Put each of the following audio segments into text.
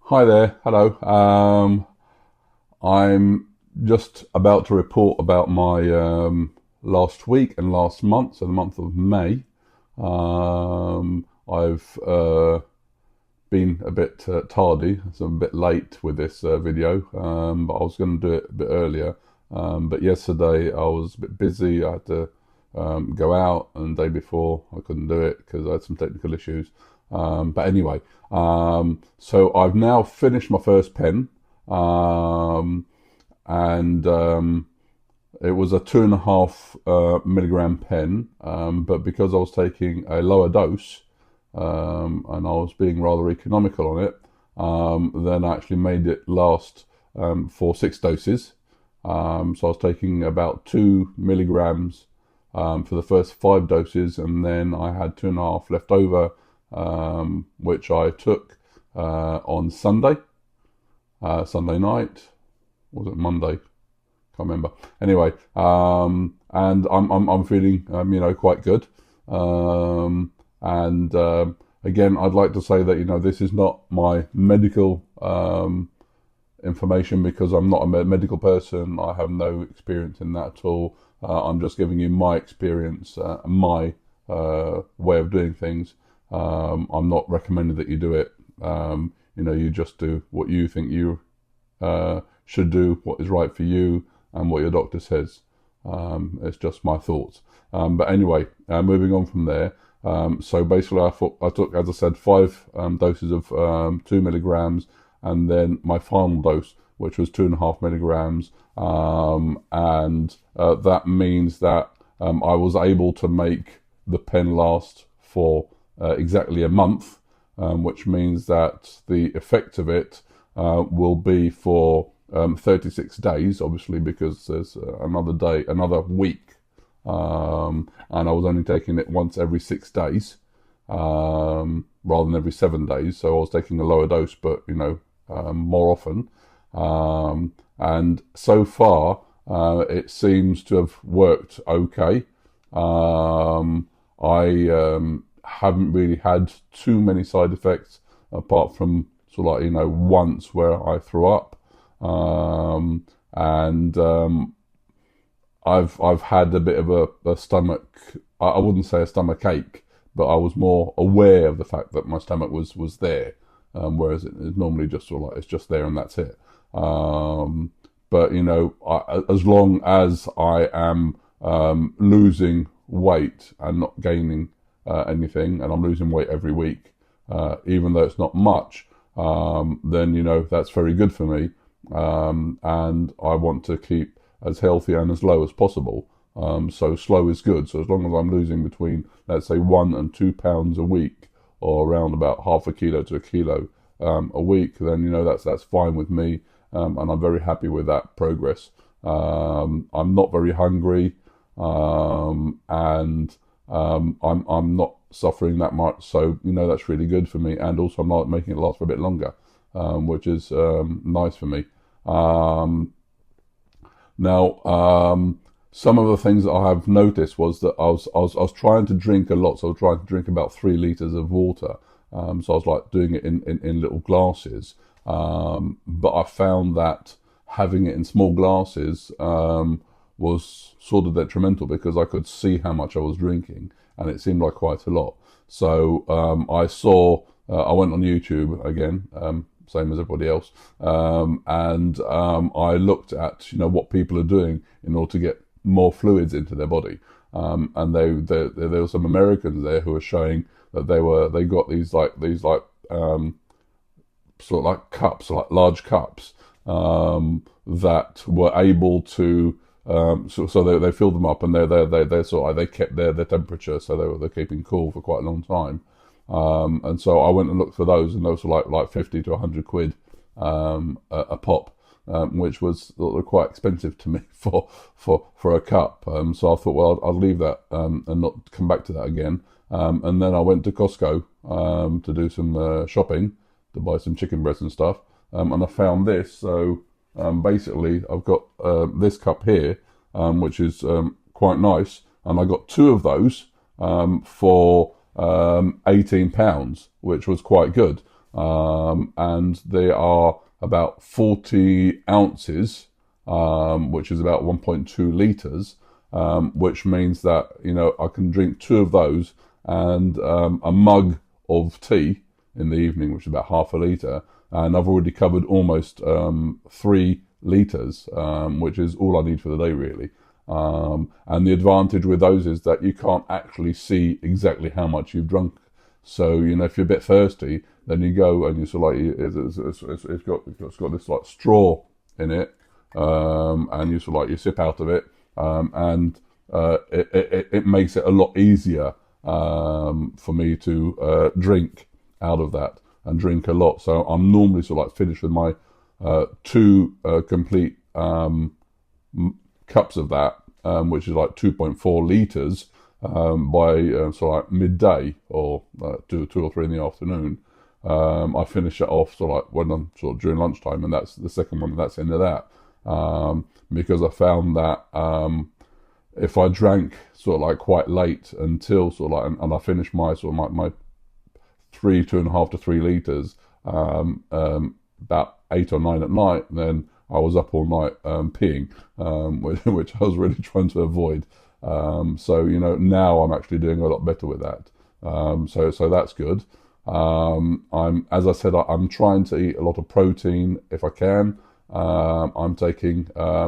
Hi there, hello. I'm just about to report about my last week and last month, so the month of May. I've been a bit tardy, so I'm a bit late with this video, but I was going to do it a bit earlier. But yesterday I was a bit busy. I had to go out, and the day before I couldn't do it because I had some technical issues. But anyway, so I've now finished my first pen, and it was a 2.5 milligram pen, but because I was taking a lower dose, and I was being rather economical on it, then I actually made it last for 6 doses. So I was taking about 2 milligrams for the first 5 doses, and then I had 2.5 left over, which I took on Sunday, Sunday night. Was it Monday? Can't remember. Anyway, and I'm feeling quite good. And again, I'd like to say that this is not my medical information, because I'm not a medical person. I have no experience in that at all. I'm just giving you my experience, my way of doing things. I'm not recommending that you do it. You just do what you think you should do, what is right for you, and what your doctor says. It's just my thoughts. But anyway, moving on from there. So basically, I took, as I said, 5 doses of 2 milligrams, and then my final dose, which was 2.5 milligrams, and that means that I was able to make the pen last for exactly a month, which means that the effect of it will be for 36 days, obviously, because there's another week, and I was only taking it once every 6 days, rather than every 7 days. So I was taking a lower dose, but more often, and so far it seems to have worked okay. I haven't really had too many side effects, apart from sort of like once where I threw up, and I've had a bit of a stomach. I wouldn't say a stomach ache, but I was more aware of the fact that my stomach was there, whereas it's normally just sort of like it's just there and that's it. But as long as I am losing weight and not gaining anything, and I'm losing weight every week, even though it's not much, then that's very good for me, and I want to keep as healthy and as low as possible. So slow is good. So as long as I'm losing between, let's say, 1 and 2 pounds a week, or around about half a kilo to a kilo a week, then that's fine with me, and I'm very happy with that progress. I'm not very hungry, and I'm not suffering that much, so that's really good for me, and also I'm not making it last for a bit longer, which is nice for me. Now, some of the things that I have noticed was that I was trying to drink a lot, so I was trying to drink about 3 liters of water. So I was like doing it in little glasses, but I found that having it in small glasses was sort of detrimental, because I could see how much I was drinking, and it seemed like quite a lot. So I went on YouTube again, same as everybody else, and I looked at what people are doing in order to get more fluids into their body, and there were some Americans there who were showing that they got these sort of like cups, like large cups, that were able to so they filled them up, and they're sort of they kept their temperature, so they're keeping cool for quite a long time. And so I went and looked for those, and those were like 50 to 100 quid a pop, which was quite expensive to me for a cup. So I thought, well, I'll leave that and not come back to that again. And then I went to Costco to do some shopping, to buy some chicken breasts and stuff, and I found this. So basically, I've got this cup here, which is quite nice, and I got 2 of those for £18, which was quite good. and they are about 40 ounces, which is about 1.2 liters, which means that, you know, I can drink 2 of those and a mug of tea in the evening, which is about half a liter, and I've already covered almost 3 liters, which is all I need for the day, really. And the advantage with those is that you can't actually see exactly how much you've drunk. So, you know, if you're a bit thirsty, then you go and you sort of like, it's got this like straw in it, and you sort of like, you sip out of it, and it makes it a lot easier for me to drink out of that, and drink a lot. So I'm normally sort of like finished with my 2 complete cups of that, which is like 2.4 liters, by sort of like midday, or 2 or 3 in the afternoon. I finish it off sort of like when I'm sort of during lunchtime, and that's the second one. That's the end of that, because I found that if I drank sort of like quite late until sort of like, and I finished my sort of my 2.5 to 3 liters about 8 or 9 at night, then I was up all night peeing, which I was really trying to avoid. So, you know, now I'm actually doing a lot better with that. So that's good. As I said, I'm trying to eat a lot of protein if I can. I'm taking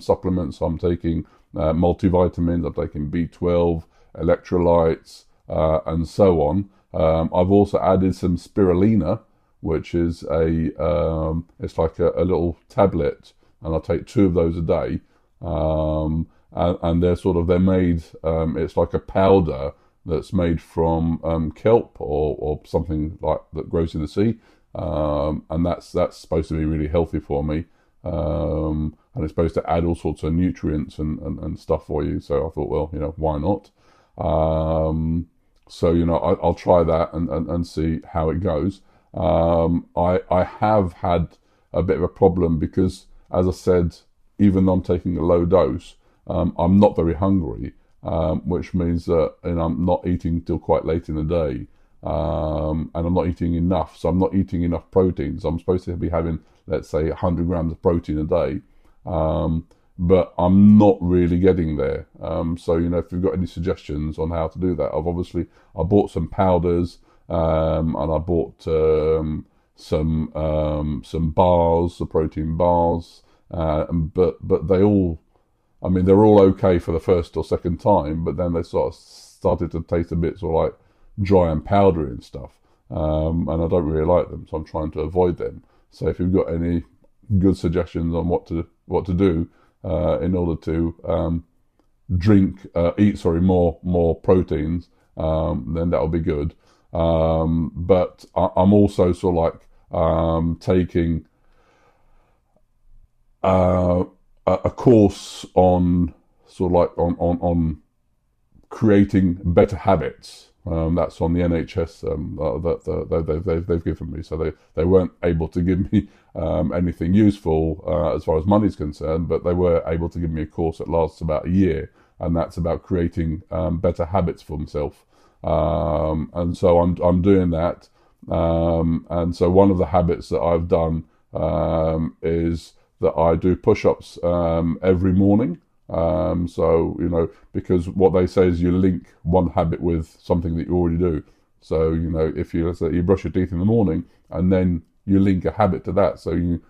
supplements. I'm taking multivitamins. I'm taking B12, electrolytes, and so on. I've also added some spirulina, which is it's like a little tablet, and I take 2 of those a day. And they're made, it's like a powder that's made from kelp, or something like that grows in the sea, and that's supposed to be really healthy for me, and it's supposed to add all sorts of nutrients and stuff for you. So I thought, well, you know, why not? So, you know, I'll try that and see how it goes. I have had a bit of a problem because, as I said, even though I'm taking a low dose, I'm not very hungry, which means that, you know, I'm not eating till quite late in the day, and I'm not eating enough. So I'm not eating enough protein. So I'm supposed to be having, let's say, 100 grams of protein a day, but I'm not really getting there. So, you know, if you've got any suggestions on how to do that, I bought some powders, and I bought some bars, the protein bars, but they all, I mean, they're all okay for the first or second time, but then they sort of started to taste a bit sort of like dry and powdery and stuff, and I don't really like them, so I'm trying to avoid them. So if you've got any good suggestions on what to do in order to eat more proteins, then that'll be good. But I'm also sort of like taking a course on sort of like on creating better habits. That's on the NHS that they've given me. So they weren't able to give me anything useful as far as money's concerned, but they were able to give me a course that lasts about a year, and that's about creating better habits for myself. And so I'm doing that. And so one of the habits that I've done is that I do push-ups every morning. So, you know, because what they say is you link one habit with something that you already do. So, you know, if let's say you brush your teeth in the morning and then you link a habit to that, so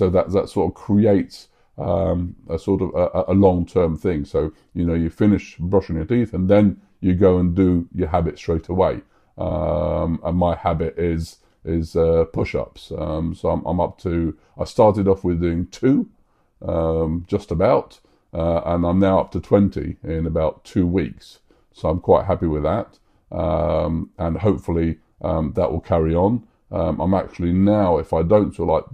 that sort of creates a sort of a long-term thing. So, you know, you finish brushing your teeth and then you go and do your habit straight away. And my habit is push-ups. So I'm up to, I started off with doing 2, just about, and I'm now up to 20 in about 2 weeks. So I'm quite happy with that, and hopefully that will carry on. I'm actually now, if I don't sort of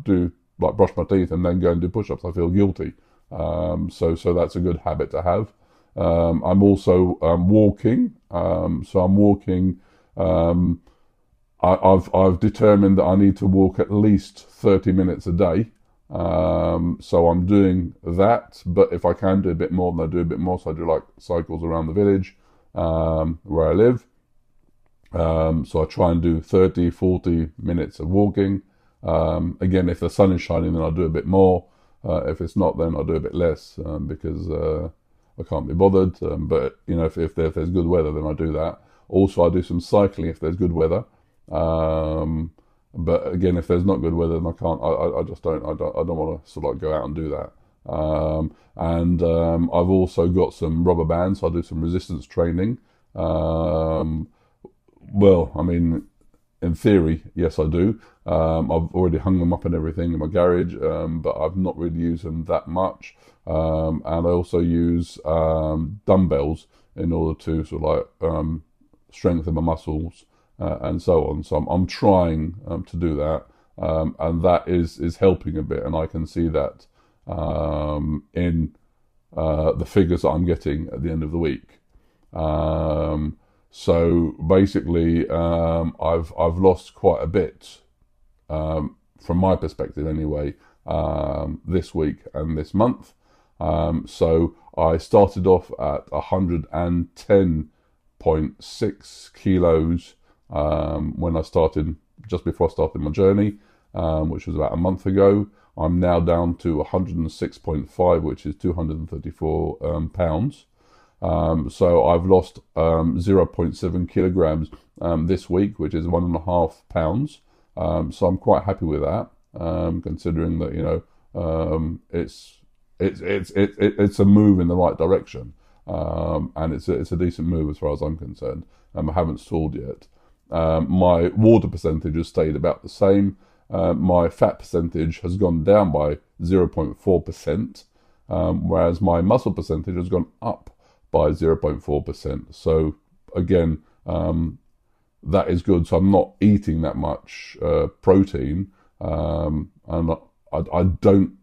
like brush my teeth and then go and do push-ups, I feel guilty. So that's a good habit to have. I'm also walking. So I'm walking. I've determined that I need to walk at least 30 minutes a day. So I'm doing that, but if I can do a bit more, then I do a bit more. So I do like cycles around the village where I live. So I try and do 30, 40 minutes of walking. Again, if the sun is shining, then I'll do a bit more. If it's not, then I'll do a bit less because I can't be bothered. But you know, if there's good weather, then I do that. Also, I do some cycling if there's good weather. But again, if there's not good weather, then I can't. I just don't. I don't want to sort of like go out and do that. I've also got some rubber bands. So I do some resistance training. Well, I mean, in theory, yes, I do. I've already hung them up and everything in my garage, but I've not really used them that much. And I also use dumbbells in order to sort of like strengthen my muscles and so on. So I'm trying to do that, and that is helping a bit, and I can see that in the figures that I'm getting at the end of the week. So basically, I've lost quite a bit from my perspective anyway this week and this month. So I started off at 110.6 kilos when I started, just before I started my journey, which was about a month ago. I'm now down to 106.5, which is 234 pounds. So I've lost 0.7 kilograms this week, which is 1.5 pounds. So I'm quite happy with that, considering that, you know, it's a move in the right direction, and it's a decent move as far as I'm concerned. I haven't stalled yet. My water percentage has stayed about the same. My fat percentage has gone down by 0.4%, whereas my muscle percentage has gone up by 0.4%. So again, that is good. So I'm not eating that much protein, and I don't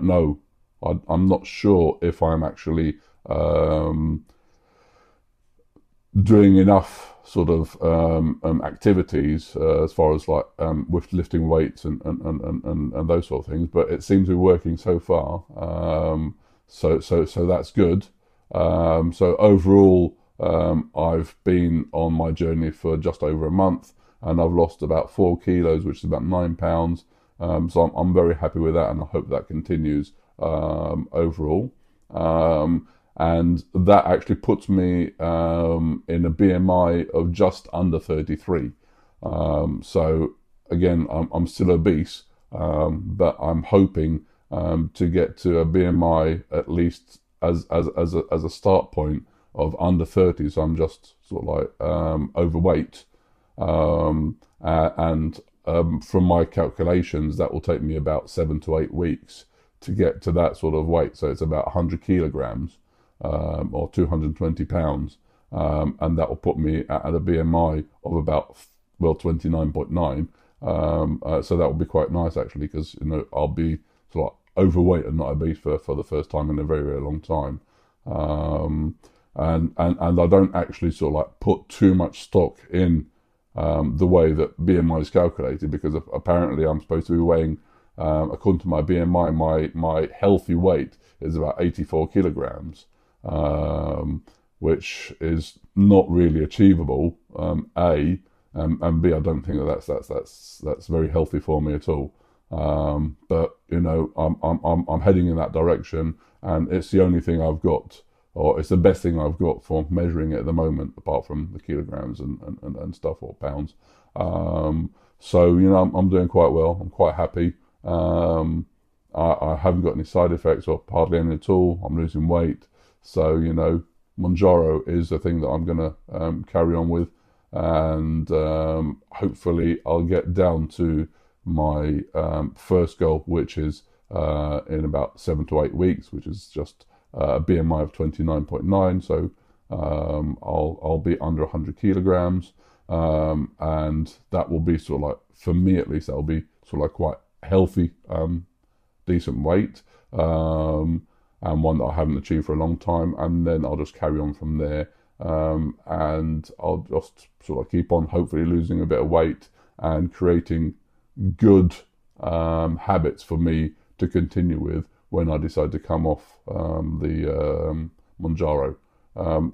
know. I'm not sure if I'm actually doing enough sort of activities as far as like with lifting weights and those sort of things. But it seems to be working so far. So that's good. So overall, I've been on my journey for just over a month, and I've lost about 4 kilos, which is about 9 pounds. So I'm very happy with that, and I hope that continues overall. And that actually puts me in a BMI of just under 33. So again, I'm still obese, but I'm hoping to get to a BMI at least as a start point of under 30. So I'm just sort of like overweight, and from my calculations, that will take me about 7 to 8 weeks to get to that sort of weight. So it's about 100 kilograms. Or 220 pounds, and that will put me at a BMI of about 29.9. So that will be quite nice actually, because you know I'll be sort of overweight and not obese for the first time in a very, very long time. And I don't actually sort of like put too much stock in the way that BMI is calculated, because apparently I'm supposed to be weighing, according to my BMI, my healthy weight is about 84 kilograms. Which is not really achievable. A, and B, I don't think that's very healthy for me at all. But you know, I'm heading in that direction, and it's the only thing I've got, or it's the best thing I've got for measuring it at the moment, apart from the kilograms and stuff, or pounds. So you know, I'm doing quite well. I'm quite happy. I haven't got any side effects, or hardly any at all. I'm losing weight. So, you know, Mounjaro is the thing that I'm going to carry on with, and hopefully I'll get down to my first goal, which is in about 7 to 8 weeks, which is just a BMI of 29.9. So I'll be under 100 kilograms, and that will be sort of like, for me at least, that'll be sort of like quite healthy, decent weight. And one that I haven't achieved for a long time, and then I'll just carry on from there, and I'll just sort of keep on hopefully losing a bit of weight and creating good habits for me to continue with when I decide to come off the Mounjaro.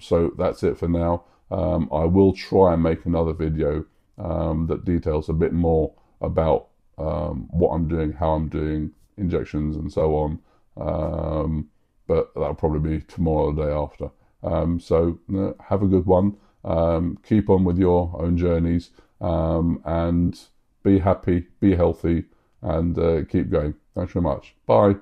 So that's it for now. I will try and make another video that details a bit more about what I'm doing, how I'm doing injections and so on. But that'll probably be tomorrow or the day after. So have a good one. Keep on with your own journeys, and be happy, be healthy, and keep going. Thanks very much. Bye.